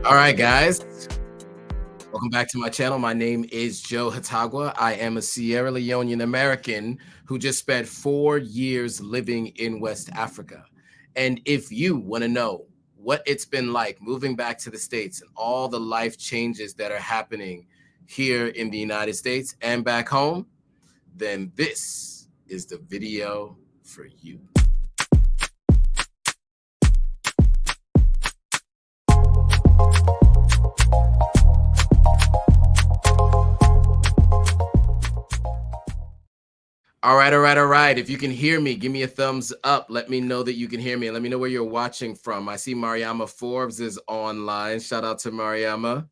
All right, guys. Welcome back to my channel. My name is Joe Hatagwa. I am a Sierra Leonean American who just spent 4 years living in West Africa. And if you want to know what it's been like moving back to the States and all the life changes that are happening here in the United States and back home, then this is the video for you. All right. If you can hear me, give me a thumbs up. Let me know that you can hear me. And let me know where you're watching from. I see Mariama Forbes is online. Shout out to Mariama.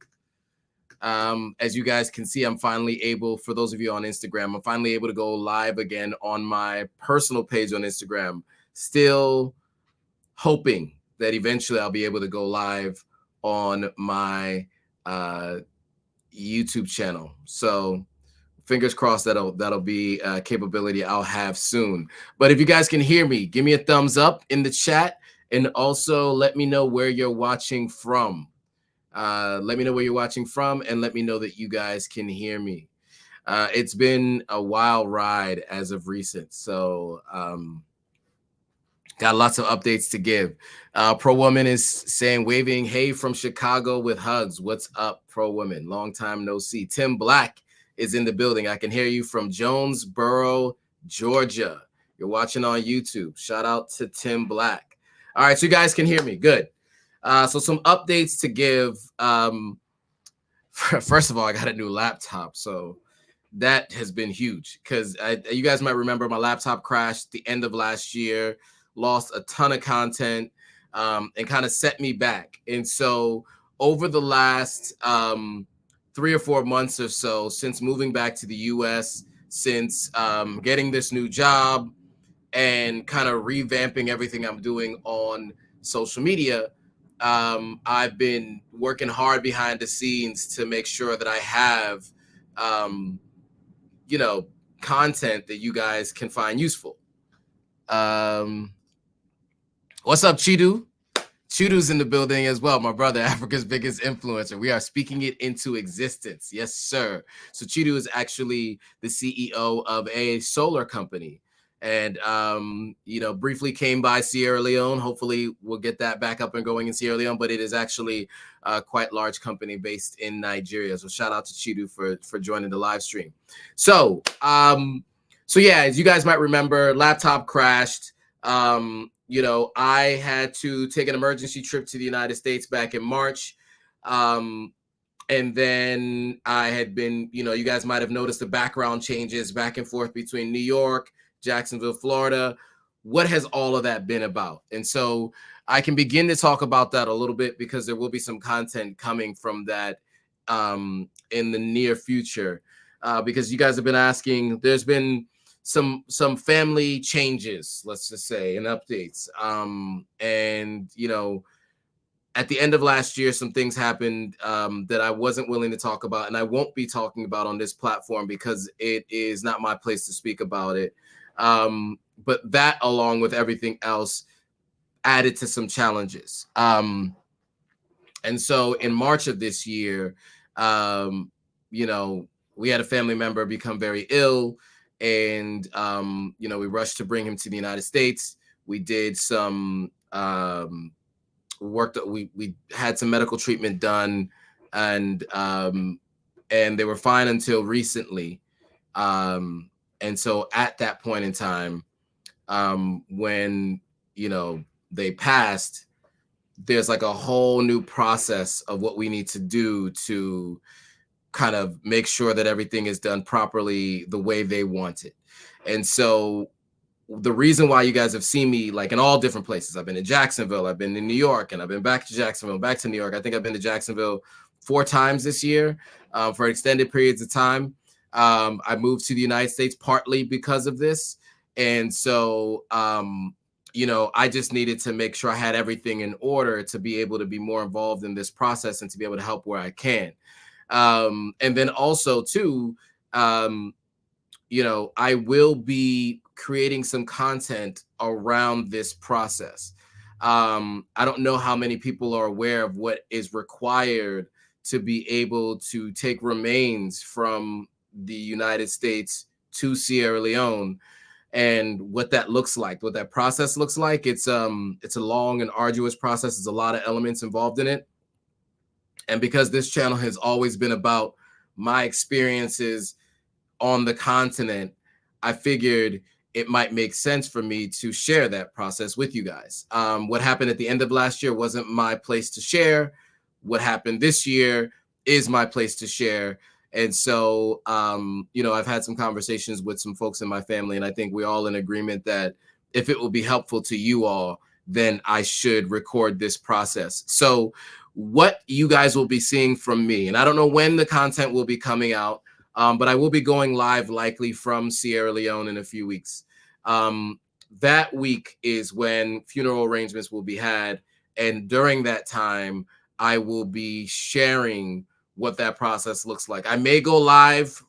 As you guys can see, I'm finally able, for those of you on Instagram, I'm finally able to go live again on my personal page on Instagram. Still hoping that eventually I'll be able to go live on my YouTube channel. So fingers crossed that'll be a capability I'll have soon. But if you guys can hear me, give me a thumbs up in the chat, and also let me know where you're watching from. Let me know where you're watching from, and let me know that you guys can hear me. It's been a wild ride as of recent, so got lots of updates to give. Pro Woman is saying, waving, hey from Chicago with hugs. What's up, Pro Woman? Long time no see. Tim Black is in the building. I can hear you from Jonesboro, Georgia. You're watching on YouTube. Shout out to Tim Black. All right, so you guys can hear me. Good. So some updates to give. First of all, I got a new laptop, so that has been huge because you guys might remember my laptop crashed the end of last year, lost a ton of content, and kind of set me back. And so over the last 3 or 4 months or so, since moving back to the US, since getting this new job and kind of revamping everything I'm doing on social media, I've been working hard behind the scenes to make sure that I have, content that you guys can find useful. What's up, Chidu? Chudu's in the building as well, my brother, Africa's biggest influencer. We are speaking it into existence. Yes, sir. So Chidu is actually the CEO of a solar company, and briefly came by Sierra Leone. Hopefully we'll get that back up and going in Sierra Leone, but it is actually a quite large company based in Nigeria. So shout out to Chidu for joining the live stream. So yeah, as you guys might remember, laptop crashed. I had to take an emergency trip to the United States back in March. And then I had been, you guys might have noticed the background changes back and forth between New York, Jacksonville, Florida. What has all of that been about? And so I can begin to talk about that a little bit because there will be some content coming from that in the near future. Because you guys have been asking, there's been some family changes, let's just say, and updates. And at the end of last year, some things happened that I wasn't willing to talk about, and I won't be talking about on this platform because it is not my place to speak about it. But that, along with everything else, added to some challenges. And so in March of this year, we had a family member become very ill. And, we rushed to bring him to the United States. We did some work. We had some medical treatment done, and they were fine until recently. And so at that point in time, when, they passed, there's like a whole new process of what we need to do to kind of make sure that everything is done properly the way they want it. And so the reason why you guys have seen me like in all different places, I've been in Jacksonville, I've been in New York, and I've been back to Jacksonville, back to New York. I think I've been to Jacksonville 4 times this year for extended periods of time. I moved to the United States partly because of this. And so, I just needed to make sure I had everything in order to be able to be more involved in this process and to be able to help where I can. And then also too, I will be creating some content around this process. I don't know how many people are aware of what is required to be able to take remains from the United States to Sierra Leone, and what that looks like, what that process looks like. It's a long and arduous process. There's a lot of elements involved in it. And because this channel has always been about my experiences on the continent, I figured it might make sense for me to share that process with you guys. What happened at the end of last year wasn't my place to share. What happened this year is my place to share. And so, I've had some conversations with some folks in my family, and I think we're all in agreement that if it will be helpful to you all, then I should record this process. So what you guys will be seeing from me, and I don't know when the content will be coming out, but I will be going live likely from Sierra Leone in a few weeks. That week is when funeral arrangements will be had. And during that time, I will be sharing what that process looks like. I may go live.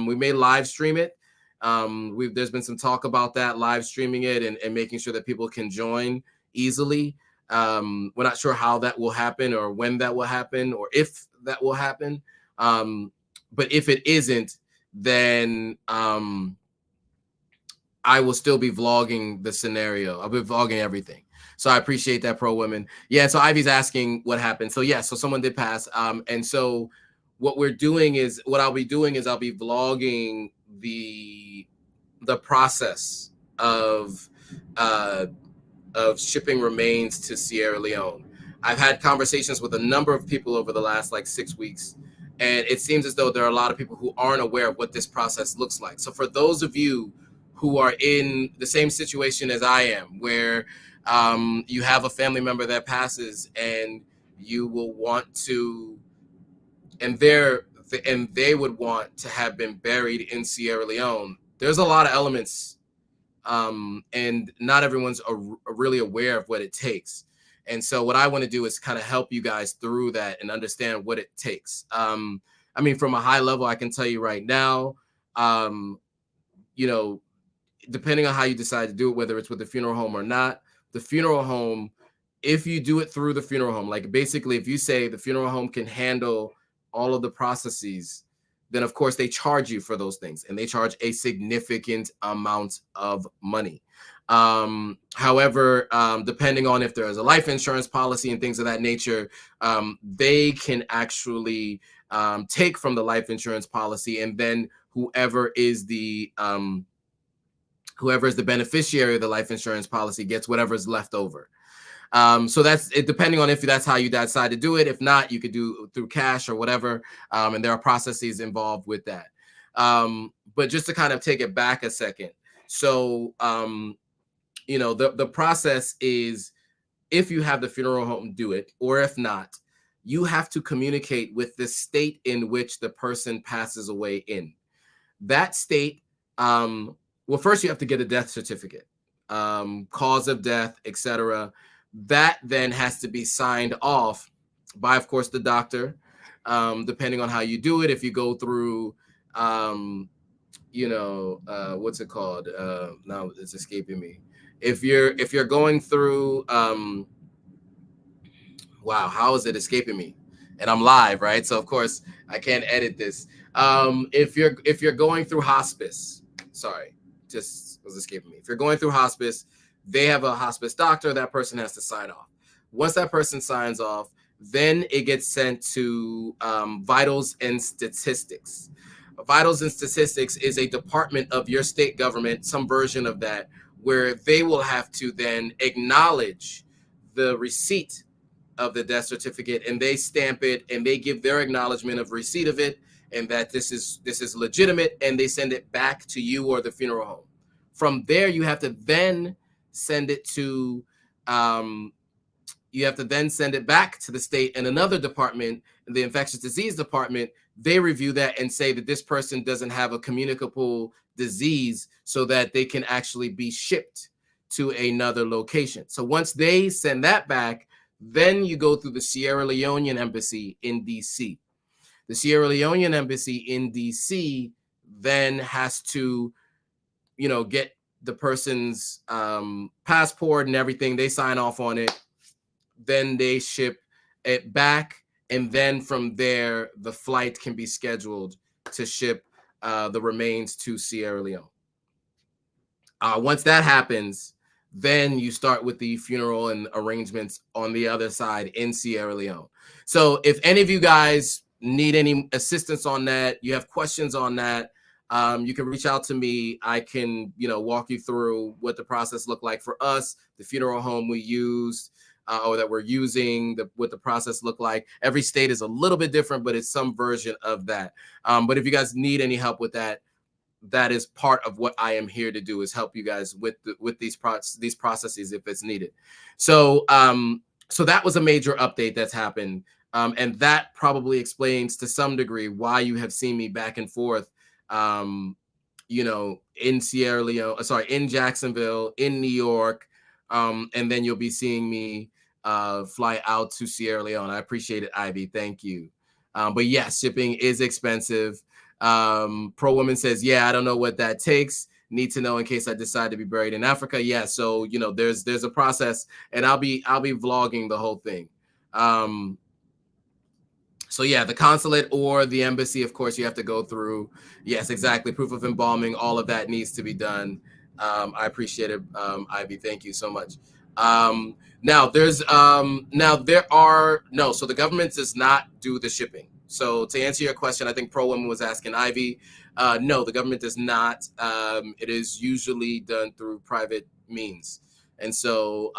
We may live stream it. There's been some talk about that, live streaming it and making sure that people can join easily. We're not sure how that will happen or when that will happen or if that will happen. But if it isn't, then I will still be vlogging the scenario. I'll be vlogging everything. So I appreciate that, Pro Women. Yeah, so Ivy's asking what happened. So yeah, so someone did pass. And so what I'll be doing is I'll be vlogging the process of shipping remains to Sierra Leone. I've had conversations with a number of people over the last 6 weeks, and it seems as though there are a lot of people who aren't aware of what this process looks like. So for those of you who are in the same situation as I am, where you have a family member that passes and you will want to, and they would want to have been buried in Sierra Leone, there's a lot of elements, and not everyone's really aware of what it takes. And so what I want to do is kind of help you guys through that and understand what it takes. From a high level, I can tell you right now, depending on how you decide to do it, whether it's with the funeral home or not, the funeral home, if you do it through the funeral home, basically if you say the funeral home can handle all of the processes, then of course they charge you for those things, and they charge a significant amount of money. However, depending on if there is a life insurance policy and things of that nature, they can actually take from the life insurance policy, and then whoever is the beneficiary of the life insurance policy gets whatever is left over. So that's it, depending on if that's how you decide to do it. If not, you could do through cash or whatever. And there are processes involved with that. But just to kind of take it back a second. So, the process is, if you have the funeral home do it, or if not, you have to communicate with the state in which the person passes away in. That state, well, first you have to get a death certificate, cause of death, etc. That then has to be signed off by, of course, the doctor, depending on how you do it. If you go through, what's it called? Now it's escaping me. If you're going through, wow, how is it escaping me? And I'm live, right? So of course I can't edit this. If you're going through hospice, sorry, just was escaping me. If you're going through hospice, they have a hospice doctor. That person has to sign off. Once that person signs off, then it gets sent to Vitals and Statistics. Vitals and Statistics is a department of your state government, some version of that, where they will have to then acknowledge the receipt of the death certificate, and they stamp it, and they give their acknowledgement of receipt of it, and that this is legitimate, and they send it back to you or the funeral home. From there, you have to then send it to send it back to the state and another department, the infectious disease department. They review that and say that this person doesn't have a communicable disease, so that they can actually be shipped to another location. So once they send that back, then you go through the Sierra Leonean Embassy in DC. The Sierra Leonean Embassy in DC then has to, get the person's passport and everything. They sign off on it. Then they ship it back. And then from there, the flight can be scheduled to ship the remains to Sierra Leone. Once that happens, then you start with the funeral and arrangements on the other side in Sierra Leone. So if any of you guys need any assistance on that, you have questions on that, you can reach out to me. I can, walk you through what the process looked like for us, the funeral home we used, or that we're using, what the process looked like. Every state is a little bit different, but it's some version of that. But if you guys need any help with that, that is part of what I am here to do, is help you guys with these processes if it's needed. So so that was a major update that's happened. And that probably explains to some degree why you have seen me back and forth, in Sierra Leone, in Jacksonville, in New York. And then you'll be seeing me fly out to Sierra Leone. I appreciate it, Ivy. Thank you. But yes, shipping is expensive. Pro Woman says, yeah, I don't know what that takes. Need to know in case I decide to be buried in Africa. Yeah, so there's a process, and I'll be vlogging the whole thing. So yeah, the consulate or the embassy, of course, you have to go through. Yes, exactly. Proof of embalming, all of that needs to be done. I appreciate it, Ivy. Thank you so much. Now so the government does not do the shipping. So to answer your question, I think Pro Woman was asking Ivy. No, the government does not. It is usually done through private means. And so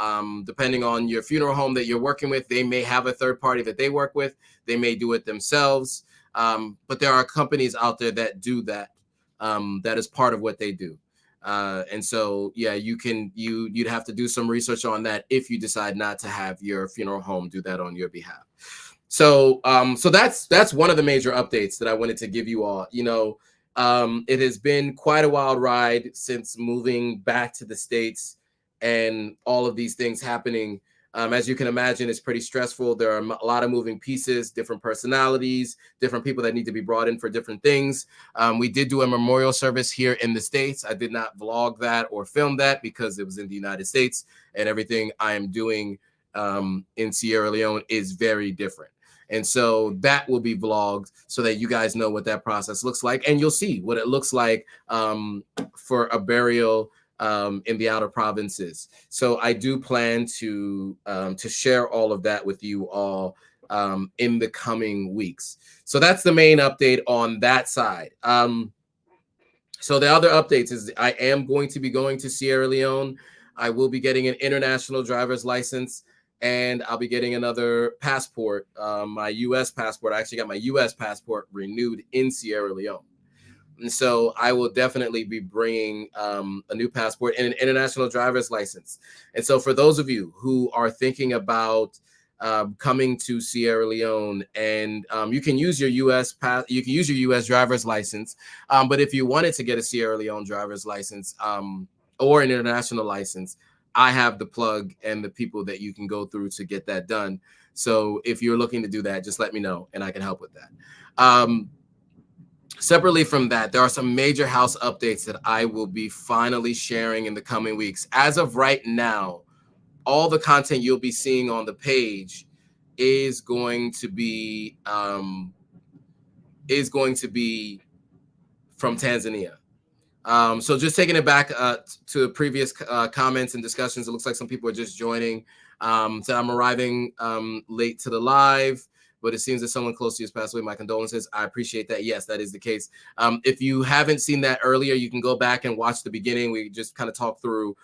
depending on your funeral home that you're working with, they may have a third party that they work with. They may do it themselves. But there are companies out there that do that. That is part of what they do. And so, yeah, you'd have to do some research on that if you decide not to have your funeral home do that on your behalf. So, so that's one of the major updates that I wanted to give you all. It has been quite a wild ride since moving back to the States and all of these things happening. As you can imagine, it's pretty stressful. There are a lot of moving pieces, different personalities, different people that need to be brought in for different things. We did do a memorial service here in the States. I did not vlog that or film that because it was in the United States, and everything I am doing in Sierra Leone is very different. And so that will be vlogged so that you guys know what that process looks like, and you'll see what it looks like for a burial in the outer provinces. So I do plan to share all of that with you all in the coming weeks. So that's the main update on that side. So the other updates is I am going to be going to Sierra Leone. I will be getting an international driver's license, and I'll be getting another passport, my U.S. passport. I actually got my U.S. passport renewed in Sierra Leone. And so I will definitely be bringing a new passport and an international driver's license. And so for those of you who are thinking about coming to Sierra Leone, and you can use your U.S. driver's license, but if you wanted to get a Sierra Leone driver's license or an international license, I have the plug and the people that you can go through to get that done. So if you're looking to do that, just let me know and I can help with that. Separately from that, there are some major house updates that I will be finally sharing in the coming weeks. As of right now, all the content you'll be seeing on the page is going to be from Tanzania. So just taking it back to previous comments and discussions, it looks like some people are just joining. So I'm arriving late to the live, but it seems that someone close to you has passed away. My condolences. I appreciate that. Yes, that is the case. If you haven't seen that earlier, you can go back and watch the beginning. We just kind of talked through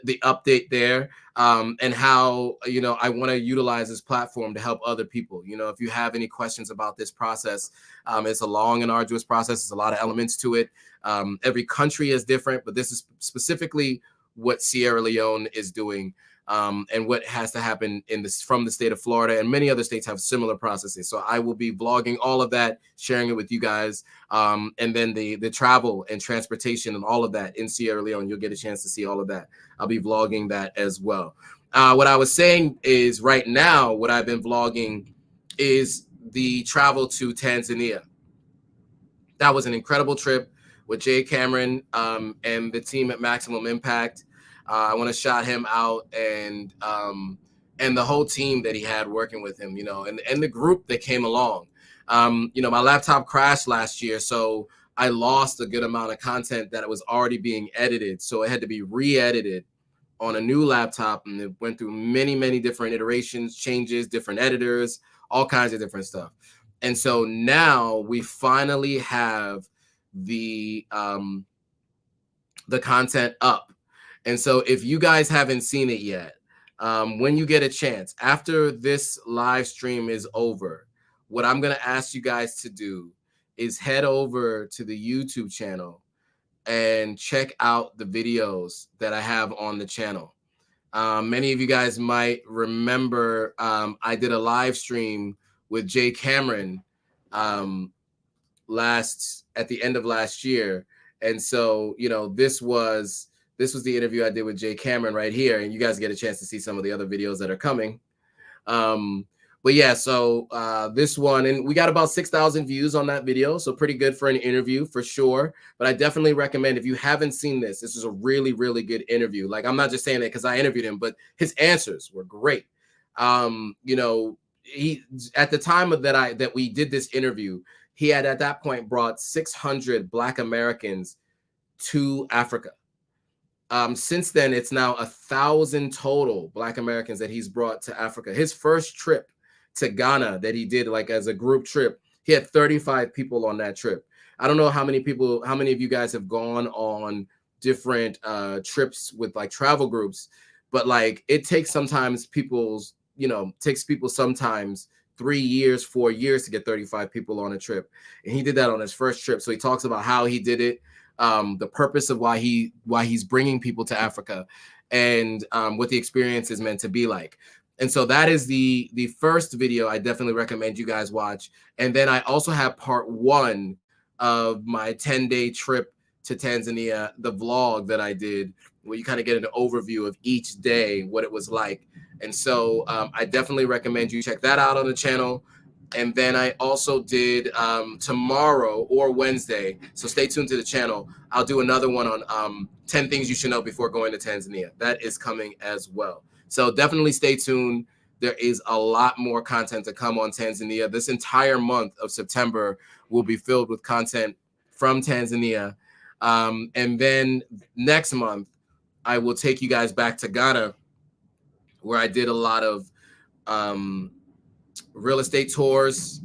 the update there and how, I want to utilize this platform to help other people. If you have any questions about this process, it's a long and arduous process. There's a lot of elements to it. Every country is different, but this is specifically what Sierra Leone is doing. And what has to happen from the state of Florida, and many other states have similar processes. So I will be vlogging all of that, sharing it with you guys. And then the travel and transportation and all of that in Sierra Leone, you'll get a chance to see all of that. I'll be vlogging that as well. What I was saying is right now, what I've been vlogging is the travel to Tanzania. That was an incredible trip. with Jay Cameron and the team at Maximum Impact. I want to shout him out and the whole team that he had working with him, you know, and the group that came along. You know, my laptop crashed last year, so I lost a good amount of content that was already being edited. So it had to be re-edited on a new laptop, and it went through many different iterations, changes, different editors, all kinds of different stuff. And so now we finally have the content up. And so if you guys haven't seen it yet, when you get a chance after this live stream is over, what I'm going to ask you guys to do is head over to the YouTube channel and check out the videos that I have on the channel. Many of you guys might remember I did a live stream with Jay Cameron at the end of last year. And so, you know, this was the interview I did with Jay Cameron right here, and you guys get a chance to see some of the other videos that are coming. But yeah, so this one, and we got about 6,000 views on that video, so pretty good for an interview for sure. But I definitely recommend, if you haven't seen this is a really good interview. Like, I'm not just saying that because I interviewed him, but his answers were great. You know, he, at the time that we did this interview, he had at that point brought 600 Black Americans to Africa. Since then, it's now 1,000 total Black Americans that he's brought to Africa. His first trip to Ghana that he did, like as a group trip, he had 35 people on that trip. I don't know how many of you guys have gone on different trips with like travel groups, but like it takes sometimes takes people sometimes 3 years, 4 years to get 35 people on a trip. And he did that on his first trip. So he talks about how he did it, the purpose of why he's bringing people to Africa, and what the experience is meant to be like. And so that is the first video I definitely recommend you guys watch. And then I also have part 1 of my 10-day trip to Tanzania, the vlog that I did, where you kind of get an overview of each day, what it was like. And so I definitely recommend you check that out on the channel. And then I also did tomorrow or Wednesday, so stay tuned to the channel, I'll do another one on 10 things you should know before going to Tanzania. That is coming as well. So definitely stay tuned. There is a lot more content to come on Tanzania. This entire month of September will be filled with content from Tanzania. And then next month, I will take you guys back to Ghana, where I did a lot of real estate tours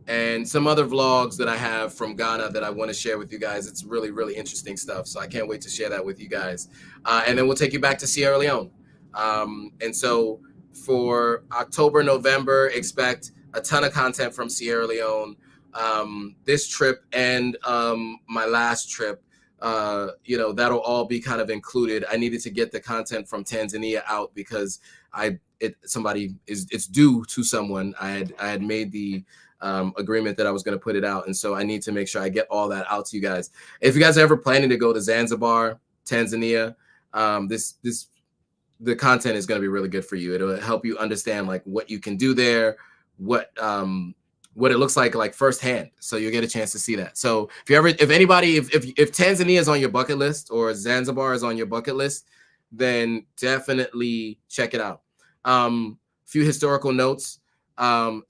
and some other vlogs that I have from Ghana that I want to share with you guys. It's really interesting stuff. So I can't wait to share that with you guys. And then we'll take you back to Sierra Leone. And so for October, November, expect a ton of content from Sierra Leone. This trip and my last trip, that'll all be kind of included. I needed to get the content from Tanzania out because it's due to someone. I had made the agreement that I was going to put it out, and so I need to make sure I get all that out to you guys. If you guys are ever planning to go to Zanzibar, Tanzania, the content is going to be really good for you. It'll help you understand like what you can do there, what it looks like firsthand. So you'll get a chance to see that. So if Tanzania is on your bucket list or Zanzibar is on your bucket list, then definitely check it out. Few historical notes.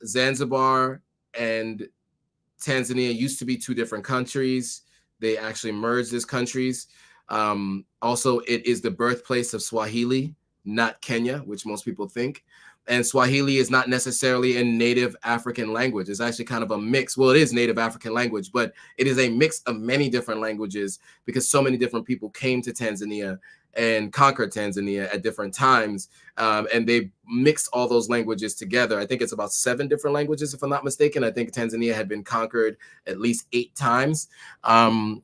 Zanzibar and Tanzania used to be 2 different countries. They actually merged as countries. Also, it is the birthplace of Swahili, not Kenya, which most people think. And Swahili is not necessarily a native African language. It's actually kind of a mix. Well, it is native African language, but it is a mix of many different languages because so many different people came to Tanzania and conquered Tanzania at different times. And they mixed all those languages together. I think it's about 7 different languages, if I'm not mistaken. I think Tanzania had been conquered at least 8 times.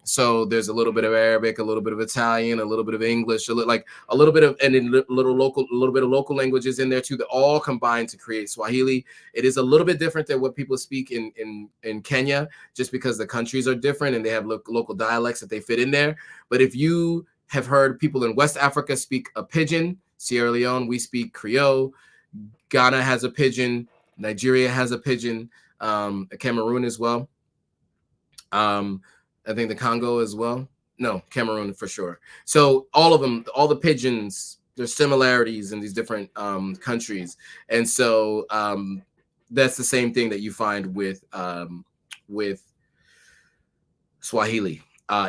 So there's a little bit of Arabic, a little bit of Italian, a little bit of English, a little bit of, and then a little bit of local languages in there too, that all combine to create Swahili. It is a little bit different than what people speak in Kenya, just because the countries are different and they have local dialects that they fit in there. But if you have heard people in West Africa speak a pidgin, Sierra Leone, we speak Creole, Ghana has a pidgin, Nigeria has a pidgin, Cameroon as well. And I think the Congo as well. No, Cameroon for sure. So all of them, all the pigeons, there's similarities in these different countries, and so that's the same thing that you find with Swahili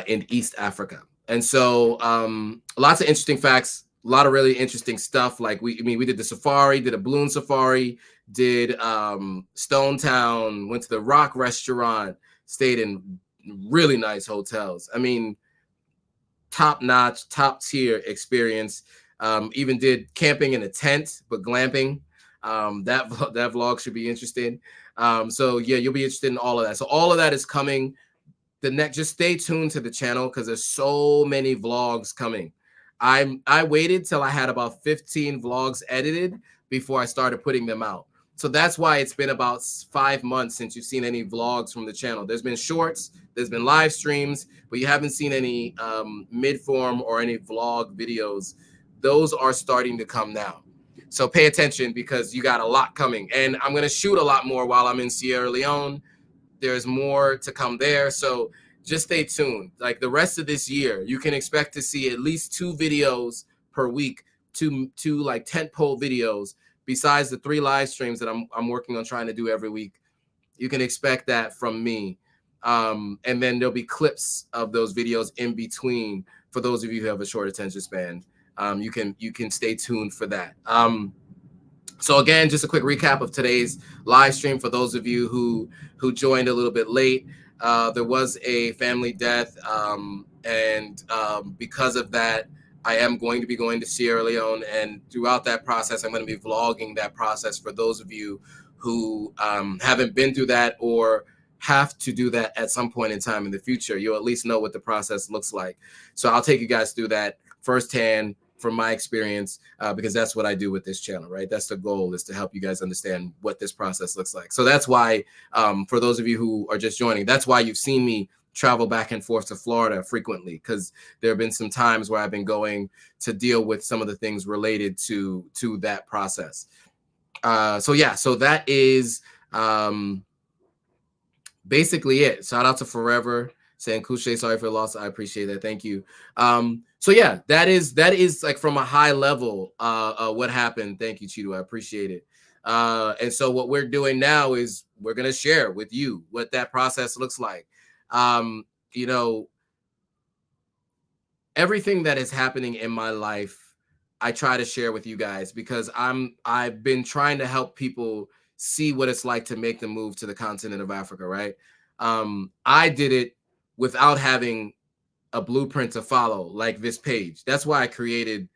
in East Africa. And so lots of interesting facts, a lot of really interesting stuff. Like we did the safari, did a balloon safari, did Stone Town, went to the Rock restaurant, stayed in really nice hotels. I mean, top notch, top tier experience. Even did camping in a tent, but glamping. That vlog should be interesting. So yeah, you'll be interested in all of that. So all of that is coming. Just stay tuned to the channel because there's so many vlogs coming. I waited till I had about 15 vlogs edited before I started putting them out. So that's why it's been about 5 months since you've seen any vlogs from the channel. There's been shorts, there's been live streams, but you haven't seen any mid-form or any vlog videos. Those are starting to come now. So pay attention because you got a lot coming. And I'm going to shoot a lot more while I'm in Sierra Leone. There's more to come there. So just stay tuned. Like the rest of this year, you can expect to see at least 2 videos per week, two like tentpole videos, besides the 3 live streams that I'm working on trying to do every week. You can expect that from me. And then there'll be clips of those videos in between for those of you who have a short attention span. You can stay tuned for that. So again, just a quick recap of today's live stream for those of you who joined a little bit late. There was a family death, and because of that, I am going to be going to Sierra Leone, and throughout that process, I'm going to be vlogging that process for those of you who haven't been through that or have to do that at some point in time in the future. You'll at least know what the process looks like. So I'll take you guys through that firsthand from my experience, because that's what I do with this channel, right? That's the goal, is to help you guys understand what this process looks like. So that's why, for those of you who are just joining, that's why you've seen me travel back and forth to Florida frequently, because there have been some times where I've been going to deal with some of the things related to that process. So yeah, so that is basically it. Shout out to Forever saying Couche, sorry for the loss. I appreciate that. Thank you. So yeah, that is like from a high level what happened. Thank you, Cheeto. I appreciate it. And so what we're doing now is we're gonna share with you what that process looks like. You know, everything that is happening in my life, I try to share with you guys because I've been trying to help people see what it's like to make the move to the continent of Africa, right? I did it without having a blueprint to follow like this page. That's why I created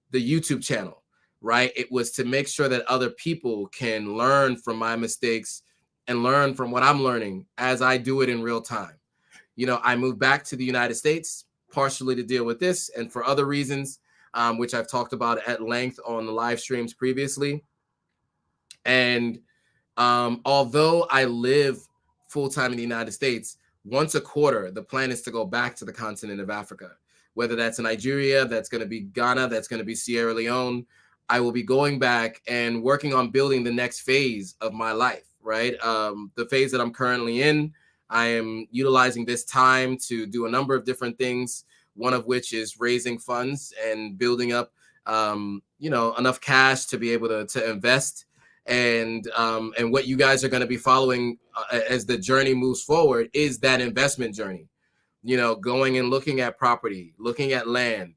the YouTube channel, right? It was to make sure that other people can learn from my mistakes and learn from what I'm learning as I do it in real time. You know, I moved back to the United States partially to deal with this and for other reasons, which I've talked about at length on the live streams previously. And although I live full-time in the United States, once a quarter, the plan is to go back to the continent of Africa, whether that's Nigeria, that's going to be Ghana, that's going to be Sierra Leone. I will be going back and working on building the next phase of my life, right? The phase that I'm currently in, I am utilizing this time to do a number of different things, one of which is raising funds and building up, you know, enough cash to be able to invest. And what you guys are going to be following as the journey moves forward is that investment journey, you know, going and looking at property, looking at land,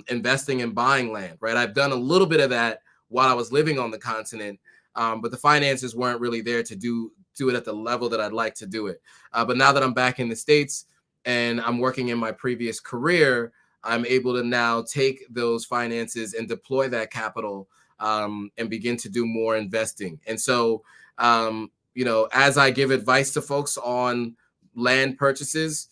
investing and buying land, right? I've done a little bit of that while I was living on the continent, but the finances weren't really there to do it at the level that I'd like to do it. But now that I'm back in the States and I'm working in my previous career, I'm able to now take those finances and deploy that capital and begin to do more investing. And so, you know, as I give advice to folks on land purchases,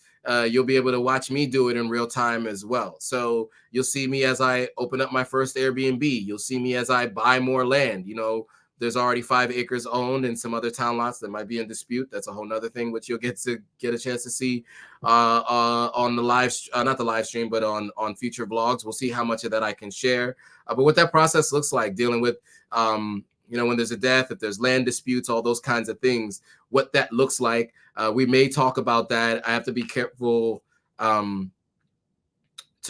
you'll be able to watch me do it in real time as well. So you'll see me as I open up my first Airbnb. You'll see me as I buy more land. You know, there's already 5 acres owned and some other town lots that might be in dispute. That's a whole nother thing, which you'll get a chance to see on the live, not the live stream, but on future vlogs. We'll see how much of that I can share. But what that process looks like, dealing with you know, when there's a death, if there's land disputes, all those kinds of things, what that looks like. We may talk about that. I have to be careful to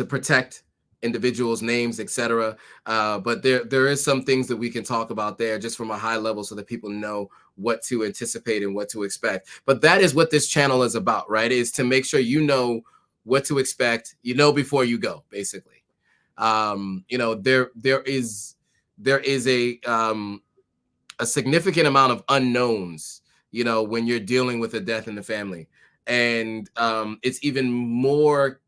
protect individuals' names, etc. But there is some things that we can talk about there just from a high level so that people know what to anticipate and what to expect. But that is what this channel is about, right? Is to make sure you know what to expect, you know, before you go, basically. You know, there is a significant amount of unknowns, you know, when you're dealing with a death in the family. And it's even more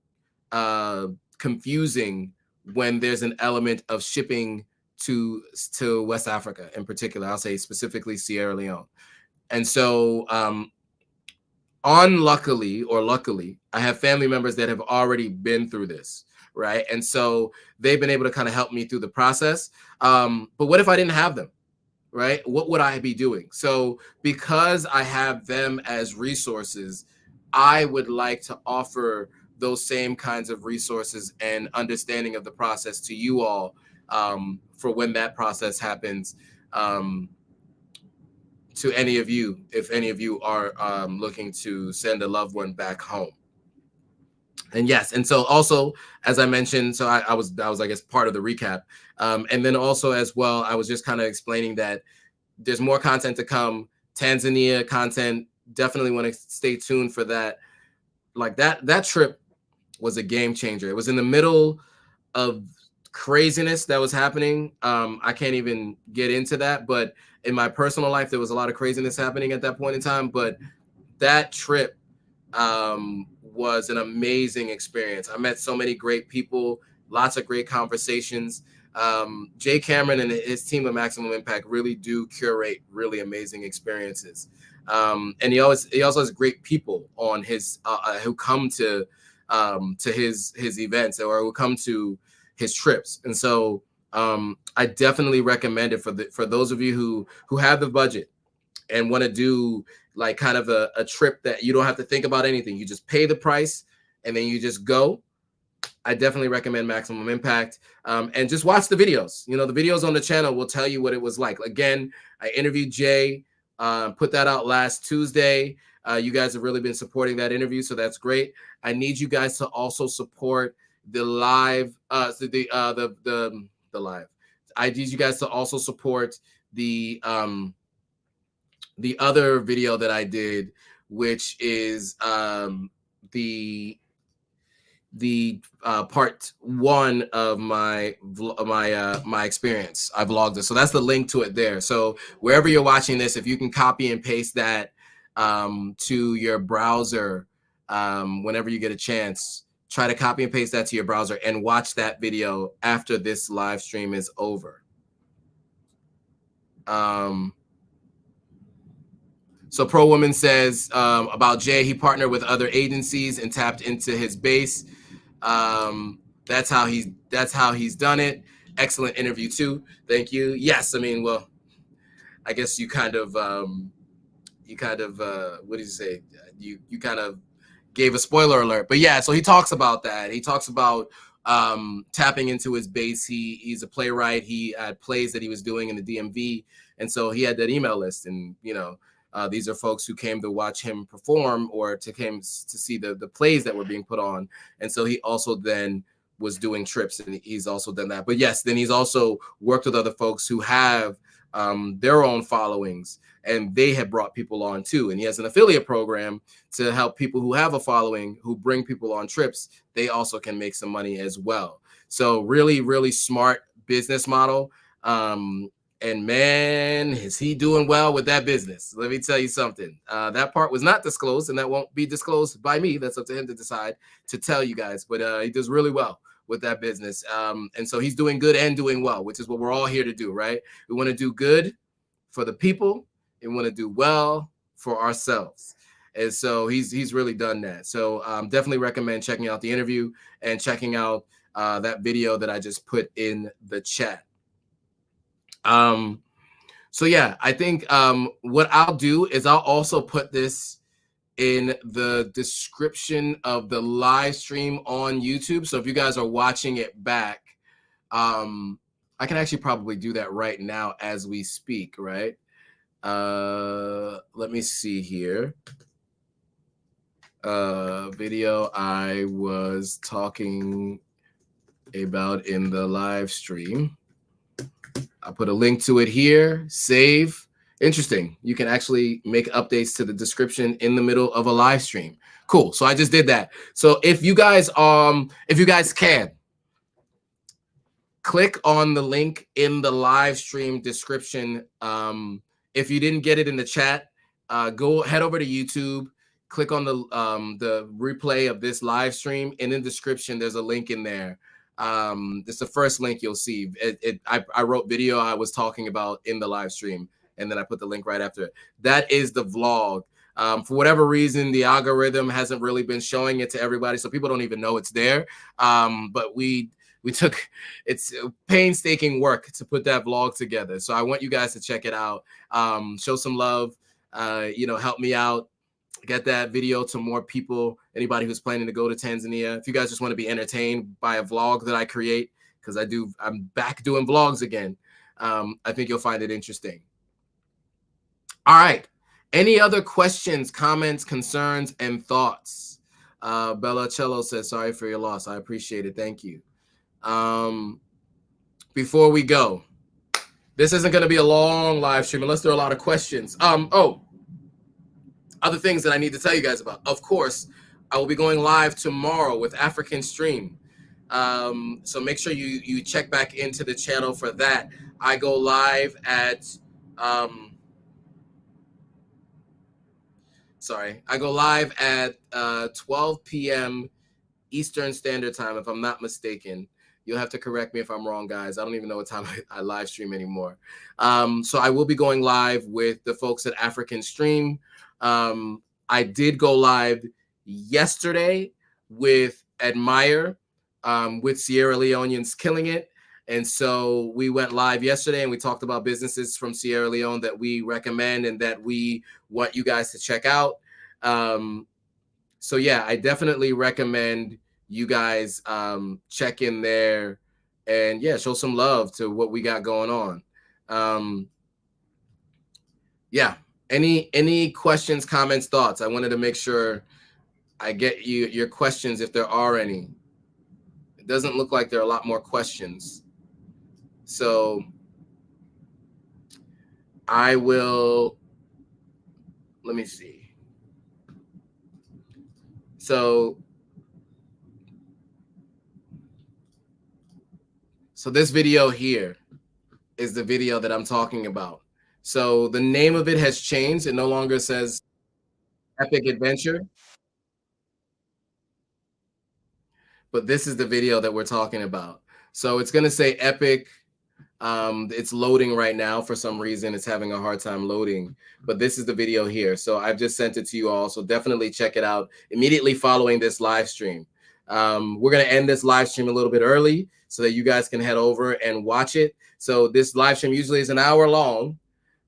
confusing when there's an element of shipping to West Africa in particular. I'll say specifically Sierra Leone. And so unluckily or luckily, I have family members that have already been through this, right? And so they've been able to kind of help me through the process. But what if I didn't have them? Right? What would I be doing? So because I have them as resources, I would like to offer those same kinds of resources and understanding of the process to you all for when that process happens, to any of you, if any of you are looking to send a loved one back home. And yes, and so also, as I mentioned, so I was I guess part of the recap, and then also as well, I was just kind of explaining that there's more content to come. Tanzania content, definitely want to stay tuned for that. Like that trip was a game changer. It was in the middle of craziness that was happening. I can't even get into that, but in my personal life, there was a lot of craziness happening at that point in time. But that trip was an amazing experience. I met so many great people, lots of great conversations. Jay Cameron and his team of Maximum Impact really do curate really amazing experiences. And he also has great people on his who come to his events or who come to his trips. And so I definitely recommend it for those of you who have the budget and want to do like kind of a trip that you don't have to think about anything. You just pay the price and then you just go. I definitely recommend Maximum Impact. And just watch the videos. You know, the videos on the channel will tell you what it was like. Again, I interviewed Jay, put that out last Tuesday. You guys have really been supporting that interview, so that's great. I need you guys to also support the live, the live. I need you guys to also support the other video that I did, which is the part one of my experience. I vlogged it, so that's the link to it there. So wherever you're watching this, if you can copy and paste that to your browser whenever you get a chance, try to copy and paste that to your browser and watch that video after this live stream is over. So Pro Woman says about Jay, he partnered with other agencies and tapped into his base. That's how he's done it. Excellent interview too. Thank you. Yes, I mean, well, I guess you kind of what did you say? You kind of gave a spoiler alert. But yeah, so he talks about that. He talks about tapping into his base. He's a playwright. He had plays that he was doing in the DMV, and so he had that email list. And you know, these are folks who came to watch him perform or to see the plays that were being put on. And so he also then was doing trips, and he's also done that. But yes, then he's also worked with other folks who have their own followings, and they have brought people on too. And he has an affiliate program to help people who have a following, who bring people on trips. They also can make some money as well. So really, really smart business model. And man, is he doing well with that business. Let me tell you something. That part was not disclosed, and that won't be disclosed by me. That's up to him to decide to tell you guys. But he does really well with that business. And so he's doing good and doing well, which is what we're all here to do, right? We want to do good for the people and want to do well for ourselves. And so he's really done that. So definitely recommend checking out the interview and checking out that video that I just put in the chat. So yeah, I think what I'll do is I'll also put this in the description of the live stream on YouTube. So if you guys are watching it back, I can actually probably do that right now as we speak, right? Let me see here. Video I was talking about in the live stream. I put a link to it here. Save. Interesting. You can actually make updates to the description in the middle of a live stream. Cool. So I just did that. So if you guys can click on the link in the live stream description. If you didn't get it in the chat, go head over to YouTube, click on the replay of this live stream. In the description, there's a link in there. It's the first link you'll see. I wrote video I was talking about in the live stream, and then I put the link right after it. That is the vlog. For whatever reason, the algorithm hasn't really been showing it to everybody, so people don't even know it's there. But we took it's painstaking work to put that vlog together. So I want you guys to check it out. Show some love, help me out, get that video to more people, anybody who's planning to go to Tanzania. If you guys just want to be entertained by a vlog that I create, because I'm back doing vlogs again. I think you'll find it interesting. All right. Any other questions, comments, concerns, and thoughts? Bella Cello says, sorry for your loss. I appreciate it. Thank you. Before we go, this isn't going to be a long live stream unless there are a lot of questions. Other things that I need to tell you guys about. Of course, I will be going live tomorrow with African Stream. So make sure you check back into the channel for that. I go live at 12 p.m. Eastern Standard Time, if I'm not mistaken. You'll have to correct me if I'm wrong, guys. I don't even know what time I live stream anymore. So I will be going live with the folks at African Stream. I did go live yesterday with Admire, with Sierra Leoneans killing it. And so we went live yesterday and we talked about businesses from Sierra Leone that we recommend and that we want you guys to check out. So yeah, I definitely recommend you guys check in there and yeah, show some love to what we got going on. Yeah, any questions, comments, thoughts? I wanted to make sure I get your questions if there are any. It doesn't look like there are a lot more questions. So I will, let me see. So this video here is the video that I'm talking about. So the name of it has changed. It no longer says Epic Adventure. But this is the video that we're talking about. So it's going to say Epic. It's loading right now. For some reason, it's having a hard time loading. But this is the video here. So I've just sent it to you all. So definitely check it out immediately following this live stream. We're going to end this live stream a little bit early so that you guys can head over and watch it. So this live stream usually is an hour long,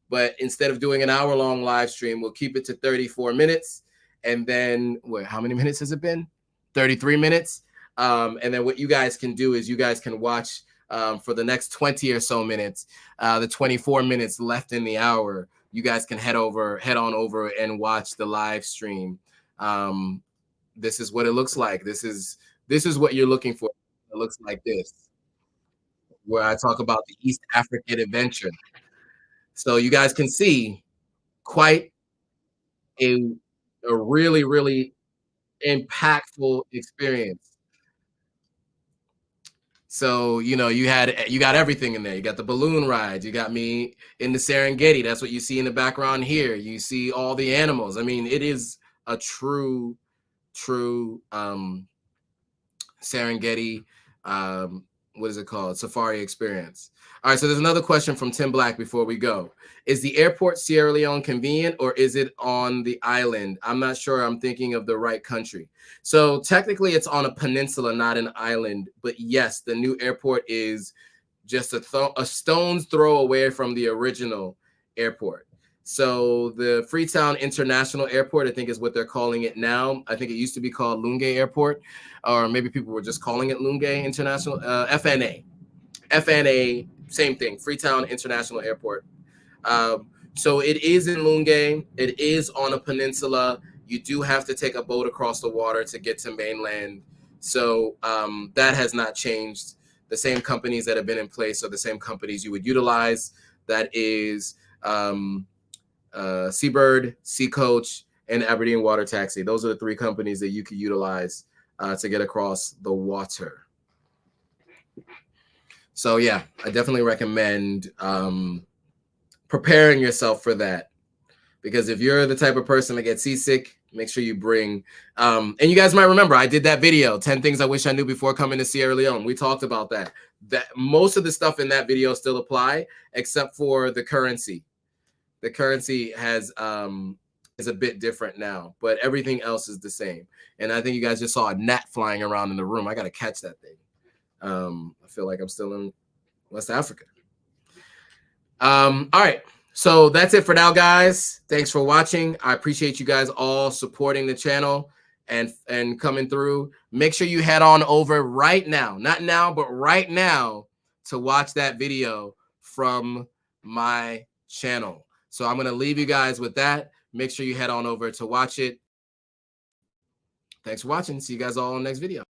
but instead of doing an hour-long live stream, we'll keep it to 34 minutes. And then, how many minutes has it been? 33 minutes. And then what you guys can do is you guys can watch for the next 20 or so minutes, the 24 minutes left in the hour. You guys can head on over and watch the live stream. This is what it looks like. This is what you're looking for. It looks like this, where I talk about the East African adventure. So you guys can see quite a really, really impactful experience. So, you got everything in there. You got the balloon rides. You got me in the Serengeti. That's what you see in the background here. You see all the animals. I mean, it is a true Serengeti, what is it called? Safari experience. All right, so there's another question from Tim Black before we go. Is the airport Sierra Leone convenient or is it on the island? I'm not sure I'm thinking of the right country. So technically it's on a peninsula, not an island. But yes, the new airport is just a stone's throw away from the original airport. So the Freetown International Airport, I think is what they're calling it now. I think it used to be called Lunge Airport, or maybe people were just calling it Lunge International, FNA. FNA, same thing, Freetown International Airport. So it is in Lungay. It is on a peninsula. You do have to take a boat across the water to get to mainland. So that has not changed. The same companies that have been in place are the same companies you would utilize. That is Seabird, Sea Coach, and Aberdeen Water Taxi. Those are the three companies that you could utilize to get across the water. So yeah, I definitely recommend preparing yourself for that, because if you're the type of person that gets seasick, make sure you bring and you guys might remember I did that video, 10 things I wish I knew before coming to Sierra Leone. We talked about that most of the stuff in that video still apply, except for the currency. The currency has is a bit different now, but everything else is the same. And I think you guys just saw a gnat flying around in the room. I got to catch that thing. I feel like I'm still in West Africa. All right. So that's it for now, guys. Thanks for watching. I appreciate you guys all supporting the channel and coming through. Make sure you head on over right now, not now, but right now, to watch that video from my channel. So I'm going to leave you guys with that. Make sure you head on over to watch it. Thanks for watching. See you guys all in the next video.